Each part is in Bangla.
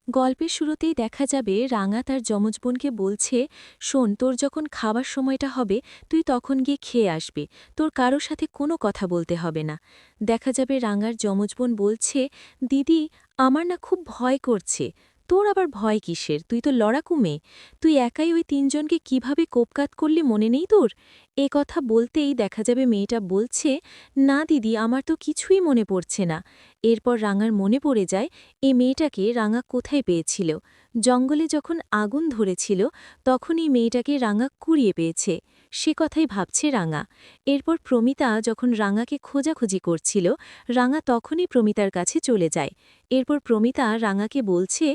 গল্পের শুরুতেই দেখা যাবে রাঙা তার যমজ বোনকে বলছে, শোন, তোর যখন খাবার সময়টা হবে তুই তখন গিয়ে খেয়ে আসবি, তোর কারো সাথে কোনো কথা বলতে হবে না। দেখা যাবে রাঙার যমজ বোন বলছে, দিদি, আমার না খুব ভয় করছে। তোর আবার ভয় কিসের? তুই তো লড়াকু মেয়ে। তুই একাই ওই তিনজনকে কিভাবে কোপকাত করলি মনে নেই তোর? এ কথা বলতেই দেখা যাবে মেয়েটা বলছে, না দিদি, আমার তো কিছুই মনে পড়ছে না। এরপর রাঙার মনে পড়ে যায় এই মেয়েটাকে রাঙা কোথায় পেয়েছিল। জঙ্গলে যখন আগুন ধরেছিল তখন এই মেয়েটাকে রাঙা কুড়িয়ে পেয়েছে। সে কথাই ভাবছে রাঙা। এরপর প্রমিতা যখন রাঙাকে খোঁজাখুঁজি করছিল, রাঙা তখনই প্রমিতার কাছে চলে যায়। এরপর প্রমিতা রাঙাকে বলছে,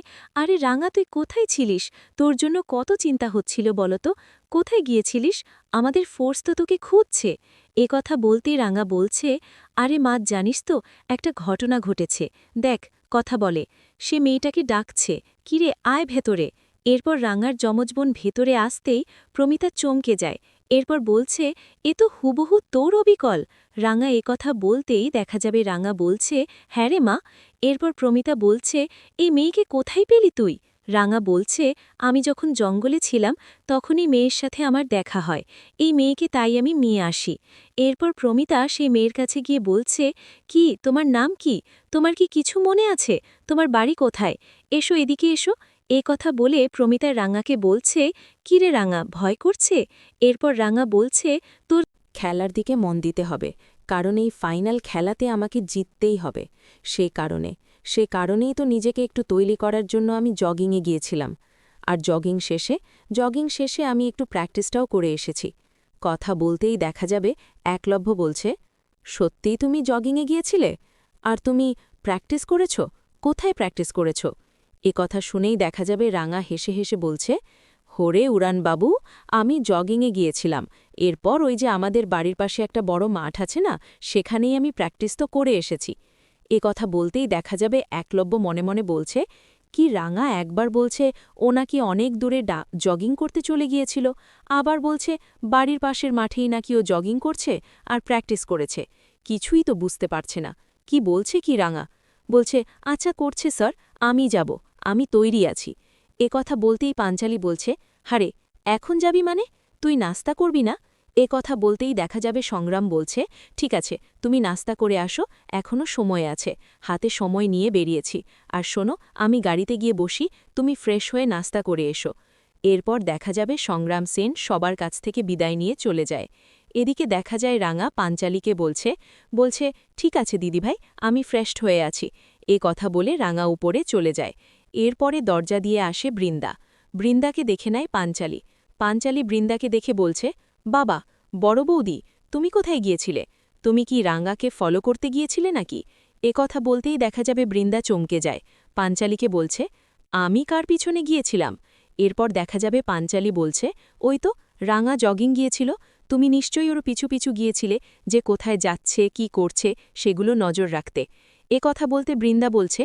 আরে রাঙা, তুই কোথায় ছিলিস? তোর জন্য কত চিন্তা হচ্ছিল বলতো। কোথায় গিয়েছিলিস? আমাদের ফোর্স তো তোকে খুঁজছে। এ কথা বলতেই রাঙা বলছে, আরে মা, জানিস তো, একটা ঘটনা ঘটেছে। দেখ, কথা বলে। সে মেয়েটাকে ডাকছে, কিরে, আয় ভেতরে। এরপর রাঙার যমজ বোন ভেতরে আসতেই প্রমিতা চমকে যায়। এরপর বলছে, এ তো হুবহু তোর অবিকল। রাঙা এ কথা বলতেই দেখা যাবে রাঙা বলছে, হ্যাঁ রে মা। এরপর প্রমিতা বলছে, এই মেয়েকে কোথায় পেলি তুই? রাঙা বলছে, আমি যখন জঙ্গলে ছিলাম তখনই মেয়ের সাথে আমার দেখা হয়। এই মেয়েকে তাই আমি নিয়ে আসি। এরপর প্রমিতা সেই মেয়ের কাছে গিয়ে বলছে, কি, তোমার নাম কি? তোমার কি কিছু মনে আছে? তোমার বাড়ি কোথায়? এসো, এদিকে এসো। এ কথা বলে প্রমিতা রাঙাকে বলছে, কিরে রাঙা, ভয় করছে? এরপর রাঙা বলছে, তোর খেলার দিকে মন দিতে হবে, কারণ এই ফাইনাল খেলাতে আমাকে জিততেই হবে। সে কারণেই তো নিজেকে একটু তৈরি করার জন্য আমি জগিংয়ে গিয়েছিলাম। আর জগিং শেষে আমি একটু প্র্যাকটিসটাও করে এসেছি। কথা বলতেই দেখা যাবে একলব্য বলছে, সত্যিই তুমি জগিংয়ে গিয়েছিলে? আর তুমি প্র্যাকটিস করেছ? কোথায় প্র্যাকটিস করেছ? এ কথা শুনেই দেখা যাবে রাঙা হেসে হেসে বলছে, হোরে উড়ানবাবু, আমি জগিংয়ে গিয়েছিলাম। এরপর ওই যে আমাদের বাড়ির পাশে একটা বড় মাঠ আছে না, সেখানেই আমি প্র্যাকটিস তো করে এসেছি। এ কথা বলতেই দেখা যাবে একলব্য মনে মনে বলছে, কি রাঙা একবার বলছে ও নাকি অনেক দূরে জগিং করতে চলে গিয়েছিল, আবার বলছে বাড়ির পাশের মাঠেই নাকি ও জগিং করছে আর প্র্যাকটিস করেছে। কিছুই তো বুঝতে পারছে না, কি বলছে কি রাঙা। বলছে, আচ্ছা করছে স্যার, আমি যাব, আমি তৈরি আছি। এ কথা বলতেই পাঞ্চালি বলছে, হারে, এখন যাবি মানে? তুই নাস্তা করবি না? এ কথা বলতেই দেখা যাবে সংগ্রাম বলছে, ঠিক আছে, তুমি নাস্তা করে আসো, এখনও সময় আছে, হাতে সময় নিয়ে বেরিয়েছি। আর শোনো, আমি গাড়িতে গিয়ে বসি, তুমি ফ্রেশ হয়ে নাস্তা করে এসো। এরপর দেখা যাবে সংগ্রাম সেন সবার কাছ থেকে বিদায় নিয়ে চলে যায়। এদিকে দেখা যায় রাঙা পাঞ্চালিকে বলছে, ঠিক আছে দিদিভাই, আমি ফ্রেশড হয়ে আছি। এ কথা বলে রাঙা উপরে চলে যায়। এরপরে দরজা দিয়ে আসে বৃন্দাকে দেখে নেয় পাঞ্চালি বৃন্দাকে দেখে বলছে, বাবা, বড় বৌদি, তুমি কোথায় গিয়েছিলে? তুমি কি রাঙাকে ফলো করতে গিয়েছিলে নাকি? এ কথা বলতেই দেখা যাবে বৃন্দা চমকে যায়। পাঞ্চালিকে বলছে, আমি কার পিছনে গিয়েছিলাম? এরপর দেখা যাবে পাঞ্চালি বলছে, ওই তো, রাঙা জগিং গিয়েছিল, তুমি নিশ্চয়ই ওর পিছু পিছু গিয়েছিলে, যে কোথায় যাচ্ছে কি করছে সেগুলো নজর রাখতে। এ কথা বলতে বৃন্দা বলছে,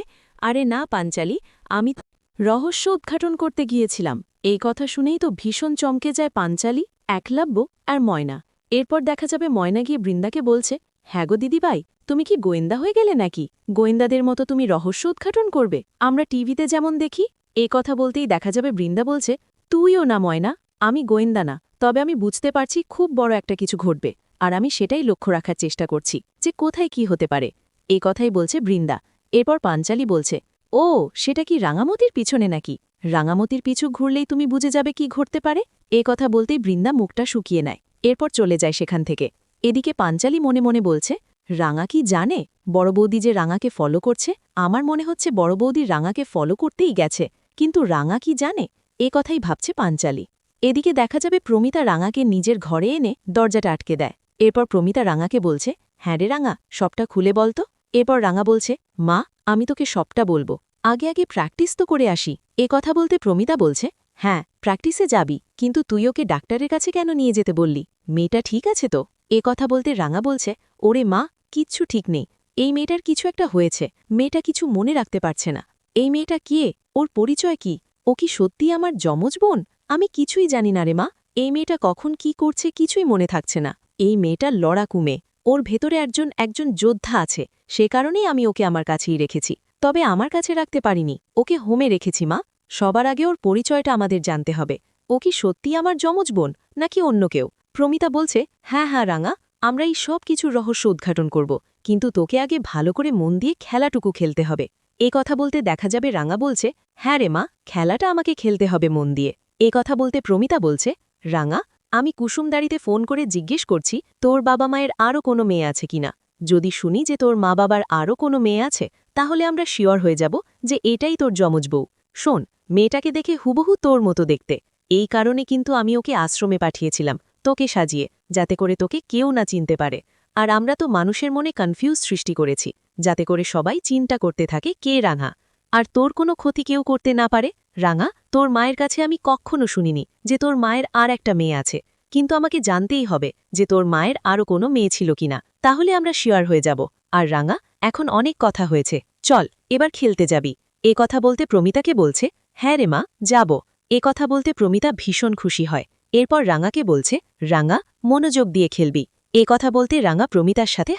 আরে না পাঞ্চালি, আমি রহস্য উদ্ঘাটন করতে গিয়েছিলাম। এই কথা শুনেই তো ভীষণ চমকে যায় পাঞ্চালি, একলব্য আর ময়না। এরপর দেখা যাবে ময়না গিয়ে বৃন্দাকে বলছে, হ্যাঁ গো দিদিভাই, তুমি কি গোয়েন্দা হয়ে গেলে নাকি? গোয়েন্দাদের মতো তুমি রহস্য উদ্ঘাটন করবে, আমরা টিভিতে যেমন দেখি? এ কথা বলতেই দেখা যাবে বৃন্দা বলছে, তুইও না ময়না, আমি গোয়েন্দা না, তবে আমি বুঝতে পারছি খুব বড় একটা কিছু ঘটবে, আর আমি সেটাই লক্ষ্য রাখার চেষ্টা করছি, যে কোথায় কি হতে পারে। এ কথাই বলছে বৃন্দা। এরপর পাঞ্চালি বলছে, ও, সেটা কি রাঙামতির পিছনে নাকি? রাঙামতির পিছু ঘুরলেই তুমি বুঝে যাবে কি ঘটতে পারে। এ কথা বলতেই বৃন্দা মুখটা শুকিয়ে নেয়। এরপর চলে যায় সেখান থেকে। এদিকে পাঞ্চালি মনে মনে বলছে, রাঙা কি জানে বড় বৌদি যে রাঙাকে ফলো করছে? আমার মনে হচ্ছে বড় বৌদি রাঙাকে ফলো করতেই গেছে, কিন্তু রাঙা কি জানে? এ কথাই ভাবছে পাঞ্চালি। এদিকে দেখা যাবে প্রমিতা রাঙাকে নিজের ঘরে এনে দরজাটা আটকে দেয়। এরপর প্রমিতা রাঙাকে বলছে, হ্যাঁ রে রাঙা, সবটা খুলে বলতো। এরপর রাঙা বলছে, মা, আমি তোকে সবটা বলবো, আগে আগে প্র্যাকটিস তো করে আসি। এ কথা বলতে প্রমিতা বলছে, হ্যাঁ, প্র্যাকটিসে যাবি, কিন্তু তুই ওকে ডাক্তারের কাছে কেন নিয়ে যেতে বললি? মেয়েটা ঠিক আছে তো? এ কথা বলতে রাঙা বলছে, ওরে মা, কিচ্ছু ঠিক নেই, এই মেয়েটার কিছু একটা হয়েছে, মেয়েটা কিছু মনে রাখতে পারছে না। এই মেয়েটা কে? ওর পরিচয় কি? ও কি সত্যি আমার যমজ বোন? আমি কিছুই জানি না রে মা। এই মেয়েটা কখন কি করছে কিছুই মনে থাকছে না। এই মেয়েটা লড়াকু মেয়ে, ওর ভেতরে একজন একজন যোদ্ধা আছে, সে কারণেই আমি ওকে আমার কাছেই রেখেছি। তবে আমার কাছে রাখতে পারিনি, ওকে হোমে রেখেছি মা। সবার আগে ওর পরিচয়টা আমাদের জানতে হবে। ও কি সত্যি আমার যমজ বোন নাকি অন্য কেউ? প্রমিতা বলছে, হ্যাঁ হ্যাঁ রাঙা, আমরা এই সব কিছুর রহস্য উদ্ঘাটন করব, কিন্তু তোকে আগে ভালো করে মন দিয়ে খেলাটুকু খেলতে হবে। এ কথা বলতে দেখা যাবে রাঙা বলছে, হ্যাঁ রে মা, খেলাটা আমাকে খেলতে হবে মন দিয়ে। এ কথা বলতে প্রমিতা বলছে, রাঙা, আমি কুসুমদাড়িতে ফোন করে জিজ্ঞেস করছি তোর বাবা মায়ের আরও কোনো মেয়ে আছে কিনা। যদি শুনি যে তোর মা বাবার আরও কোনো মেয়ে আছে, তাহলে আমরা শিওর হয়ে যাব যে এটাই তোর যমজ বউ। শোন, মেয়েটাকে দেখে হুবহু তোর মতো দেখতে। এই কারণে কিন্তু আমি ওকে আশ্রমে পাঠিয়েছিলাম তোকে সাজিয়ে, যাতে করে তোকে কেউ না চিনতে পারে। আর আমরা তো মানুষের মনে কনফিউজ সৃষ্টি করেছি, যাতে করে সবাই চিন্তা করতে থাকে কে রাঙা। আর তোর কোনো ক্ষতি কেউ করতে না পারে। রাঙা, তোর মায়ের কাছে আমি কখনো শুনিনি যে তোর মায়ের আর একটা মেয়ে আছে, কিন্তু আমাকে জানতেই হবে যে তোর মায়ের আরও কোনো মেয়ে ছিল কিনা, তাহলে আমরা শিওর হয়ে যাব। আর রাঙা, এখন অনেক কথা হয়েছে, চল এবার খেলতে যাবি। এ কথা বলতে প্রমিতাকে বলছে, হ্যাঁ রে মা, যাব। এ কথা বলতে প্রমিতা ভীষণ খুশি হয়। এরপর রাঙাকে বলছে, রাঙা, মনোযোগ দিয়ে খেলবি। এ কথা বলতে রাঙা প্রমিতার সাথে